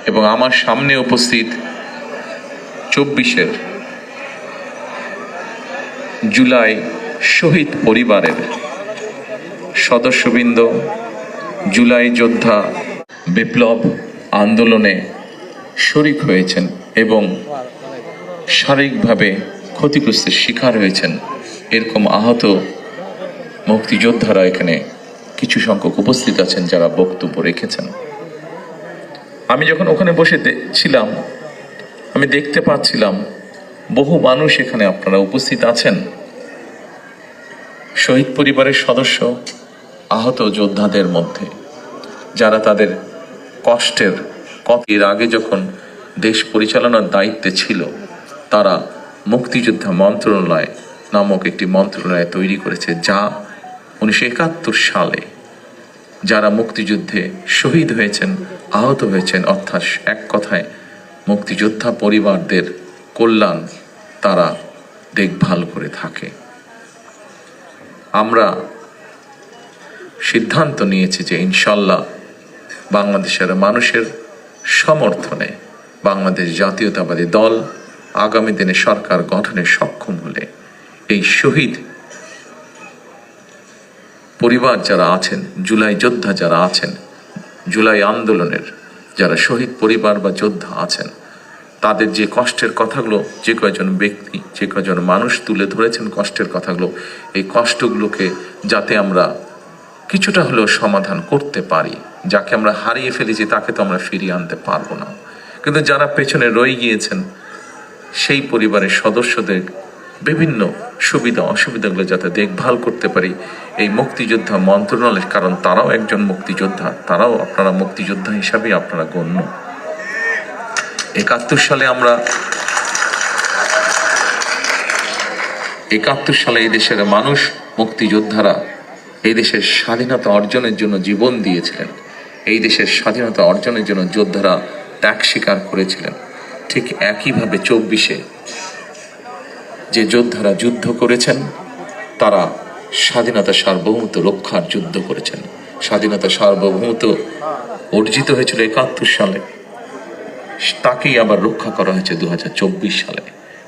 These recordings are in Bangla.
এবং আমার সামনে উপস্থিত 24-এর জুলাই শহীদ পরিবারের সদস্যবৃন্দ, জুলাই যোদ্ধা বিপ্লব আন্দোলনে শরিক হয়েছেন এবং শারীরিকভাবে ক্ষতিগ্রস্তের শিকার হয়েছেন, এরকম আহত মুক্তিযোদ্ধারা এখানে কিছু সংখ্যক উপস্থিত আছেন যারা বক্তব্য রেখেছেন। আমি যখন ওখানে বসে ছিলাম, আমি দেখতে পাচ্ছিলাম বহু মানুষ এখানে আপনারা উপস্থিত আছেন, শহীদ পরিবারের সদস্য, আহত যোদ্ধাদের মধ্যে যারা তাদের কষ্টের এর আগে যখন দেশ পরিচালনার দায়িত্বে ছিল, তারা মুক্তিযোদ্ধা মন্ত্রণালয় নামক একটি মন্ত্রণালয় তৈরি করেছে, যা 1971 সালে যারা মুক্তিযুদ্ধে শহীদ হয়েছেন, আহত হয়েছেন, অর্থাৎ এক কথায় মুক্তিযোদ্ধা পরিবারদের কল্যাণ তারা দেখভাল করে থাকে। আমরা সিদ্ধান্ত নিয়েছি যে ইনশাল্লাহ বাংলাদেশের মানুষের সমর্থনে বাংলাদেশ জাতীয়তাবাদী দল আগামী দিনে সরকার গঠনে সক্ষম হলে এই শহীদ পরিবার যারা আছেন, জুলাই যোদ্ধা যারা আছেন, জুলাই আন্দোলনের যারা শহীদ পরিবার বা যোদ্ধা আছেন, তাদের যে কষ্টের কথাগুলো যে কয়জন ব্যক্তি, যে কয়জন মানুষ তুলে ধরেছেন কষ্টের কথাগুলো, এই কষ্টগুলোকে যাতে আমরা কিছুটা হলেও সমাধান করতে পারি। যাকে আমরা হারিয়ে ফেলেছি তাকে তো আমরা ফিরিয়ে আনতে পারবো না, কিন্তু যারা পেছনে রয়ে গিয়েছেন সেই পরিবারের সদস্যদের বিভিন্ন সুবিধা অসুবিধাগুলো যাতে দেখভাল করতে পারি এই মুক্তিযোদ্ধা মন্ত্রণালয়, কারণ তারাও একজন মুক্তিযোদ্ধা, তারাও আপনারা মুক্তিযোদ্ধা হিসাবে আপনারা গণ্য। 71 সালে এই দেশের মানুষ, মুক্তিযোদ্ধারা এই দেশের স্বাধীনতা অর্জনের জন্য জীবন দিয়েছিলেন, এই দেশের স্বাধীনতা অর্জনের জন্য যোদ্ধারা ত্যাগ স্বীকার করেছিলেন। ঠিক একইভাবে 24-এ যে যোদ্ধারা যুদ্ধ করেছেন, তারা স্বাধীনতা সার্বভৌমত্ব রক্ষার যুদ্ধ করেছেন। স্বাধীনতা সার্বভৌমত্ব অর্জিত হয়েছিল 71 সালে, তাকেই আবার রক্ষা করা হয়েছে 2024 সালে।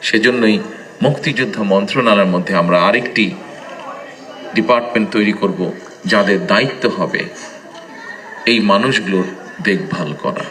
সেজন্যই মুক্তিযোদ্ধা মন্ত্রণালয়ের মধ্যে আমরা আরেকটি ডিপার্টমেন্ট তৈরি করব, যাদের দায়িত্ব হবে এই মানুষগুলোর দেখভাল করা।